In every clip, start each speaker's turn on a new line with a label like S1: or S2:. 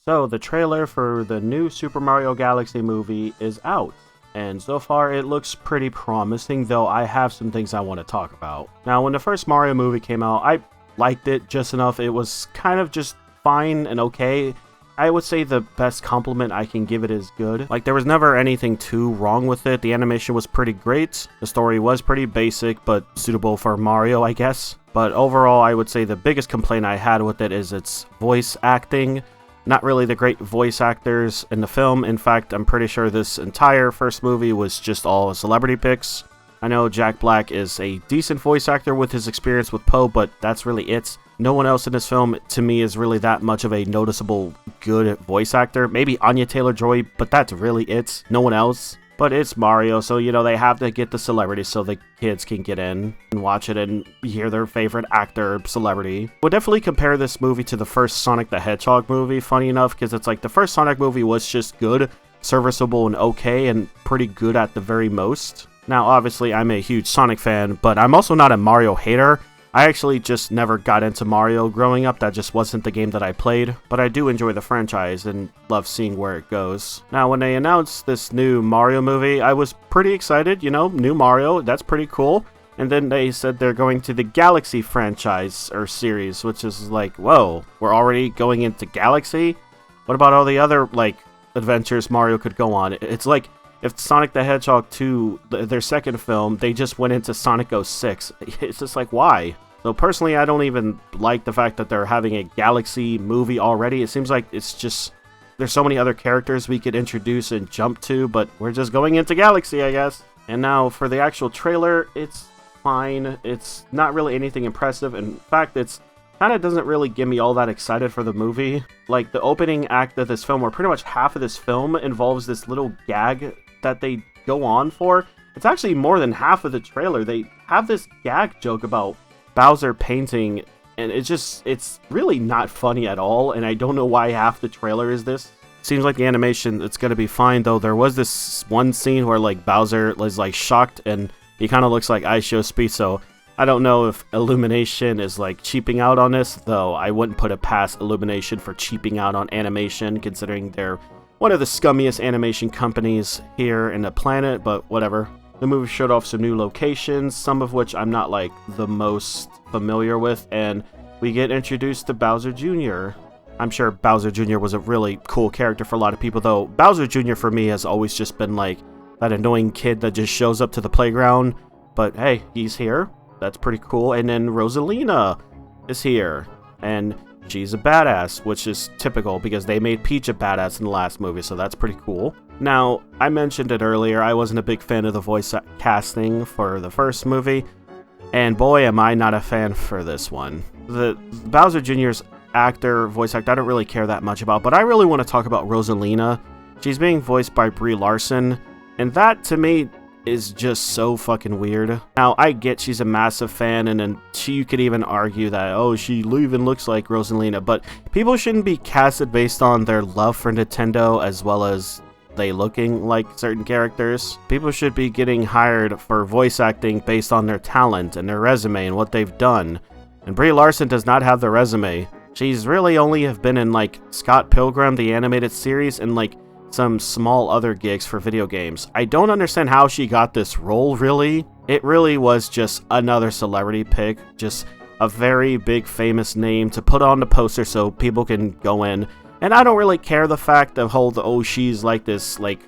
S1: So, the trailer for the new Super Mario Galaxy movie is out, and so far it looks pretty promising, though I have some things I want to talk about. Now, when the first Mario movie came out, I liked it just enough. It was kind of just fine and okay. I would say the best compliment I can give it is good. Like, there was never anything too wrong with it. The animation was pretty great. The story was pretty basic, but suitable for Mario, I guess. But overall, I would say the biggest complaint I had with it is its voice acting. Not really the great voice actors in the film. In fact, I'm pretty sure this entire first movie was just all celebrity picks. I know Jack Black is a decent voice actor with his experience with Poe, but that's really it. No one else in this film, to me, is really that much of a noticeable good voice actor. Maybe Anya Taylor-Joy, but that's really it. No one else. But it's Mario, so, you know, they have to get the celebrities so the kids can get in and watch it and hear their favorite actor, celebrity. Would definitely compare this movie to the first Sonic the Hedgehog movie, funny enough, because it's like the first Sonic movie was just good, serviceable, and okay, and pretty good at the very most. Now, obviously, I'm a huge Sonic fan, but I'm also not a Mario hater. I actually just never got into Mario growing up. That just wasn't the game that I played, but I do enjoy the franchise and love seeing where it goes. Now, when they announced this new Mario movie, I was pretty excited, you know, new Mario, that's pretty cool. And then they said they're going to the Galaxy franchise or series, which is like, whoa, we're already going into Galaxy? What about all the other, like, adventures Mario could go on? It's like, if Sonic the Hedgehog 2, their second film, they just went into Sonic 06. It's just like, why? So personally, I don't even like the fact that they're having a Galaxy movie already. It seems like it's just, there's so many other characters we could introduce and jump to, but we're just going into Galaxy, I guess. And now for the actual trailer, it's fine. It's not really anything impressive. In fact, it's kind of doesn't really get me all that excited for the movie. Like, the opening act of this film, or pretty much half of this film, involves this little gag that they go on for. It's actually more than half of the trailer. They have this gag joke about Bowser painting, and it's really not funny at all, and I don't know why half the trailer is this. Seems like the animation, it's gonna be fine, though. There was this one scene where, like, Bowser is, like, shocked, and he kind of looks like iShowSpeed, so I don't know if Illumination is, like, cheaping out on this, though I wouldn't put it past Illumination for cheaping out on animation, considering they're one of the scummiest animation companies here in the planet, but whatever. The movie showed off some new locations, some of which I'm not, like, the most familiar with, and we get introduced to Bowser Jr. I'm sure Bowser Jr. was a really cool character for a lot of people, though Bowser Jr. for me has always just been, like, that annoying kid that just shows up to the playground, but hey, he's here. That's pretty cool. And then Rosalina is here, and she's a badass, which is typical because they made Peach a badass in the last movie, so that's pretty cool. Now, I mentioned it earlier, I wasn't a big fan of the voice casting for the first movie, and boy am I not a fan for this one. The Bowser Jr.'s voice actor, I don't really care that much about, but I really want to talk about Rosalina. She's being voiced by Brie Larson, and that, to me, is just so fucking weird. Now, I get she's a massive fan, and then you could even argue that, oh, she even looks like Rosalina, but people shouldn't be casted based on their love for Nintendo as well as they looking like certain characters. People should be getting hired for voice acting based on their talent and their resume and what they've done. And Brie Larson does not have the resume. She's really only have been in, like, Scott Pilgrim, the animated series, and, like, some small other gigs for video games. I don't understand how she got this role, really. It really was just another celebrity pick, just a very big famous name to put on the poster so people can go in. And I don't really care the fact of oh, she's like this, like,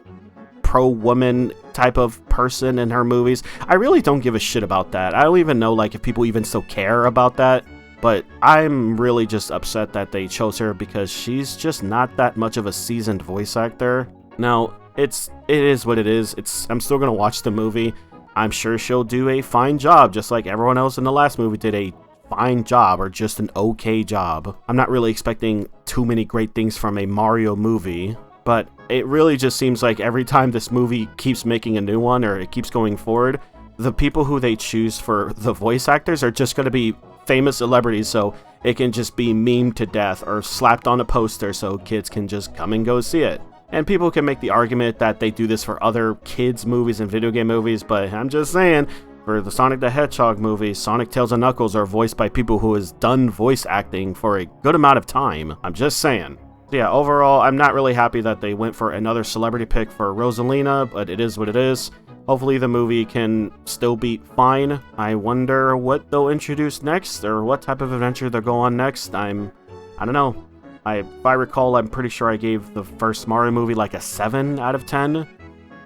S1: pro-woman type of person in her movies. I really don't give a shit about that. I don't even know, like, if people even still care about that. But I'm really just upset that they chose her because she's just not that much of a seasoned voice actor. Now, it is what it is. I'm still gonna watch the movie. I'm sure she'll do a fine job, just like everyone else in the last movie did a fine job, or just an okay job. I'm not really expecting too many great things from a Mario movie, but it really just seems like every time this movie keeps making a new one, or it keeps going forward, the people who they choose for the voice actors are just gonna be famous celebrities, so it can just be memed to death or slapped on a poster so kids can just come and go see it. And people can make the argument that they do this for other kids' movies and video game movies, but I'm just saying, for the Sonic the Hedgehog movie, Sonic, Tails, and Knuckles are voiced by people who has done voice acting for a good amount of time. I'm just saying. So yeah, overall, I'm not really happy that they went for another celebrity pick for Rosalina, but it is what it is. Hopefully the movie can still be fine. I wonder what they'll introduce next, or what type of adventure they'll go on next. I don't know. If I recall, I'm pretty sure I gave the first Mario movie like a 7 out of 10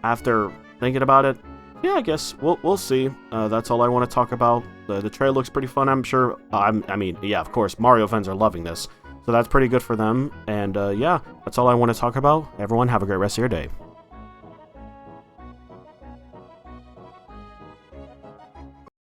S1: after thinking about it. Yeah, I guess we'll see. That's all I want to talk about. The trailer looks pretty fun, I'm sure. I mean, yeah, of course, Mario fans are loving this. So that's pretty good for them. And yeah, that's all I want to talk about. Everyone, have a great rest of your day.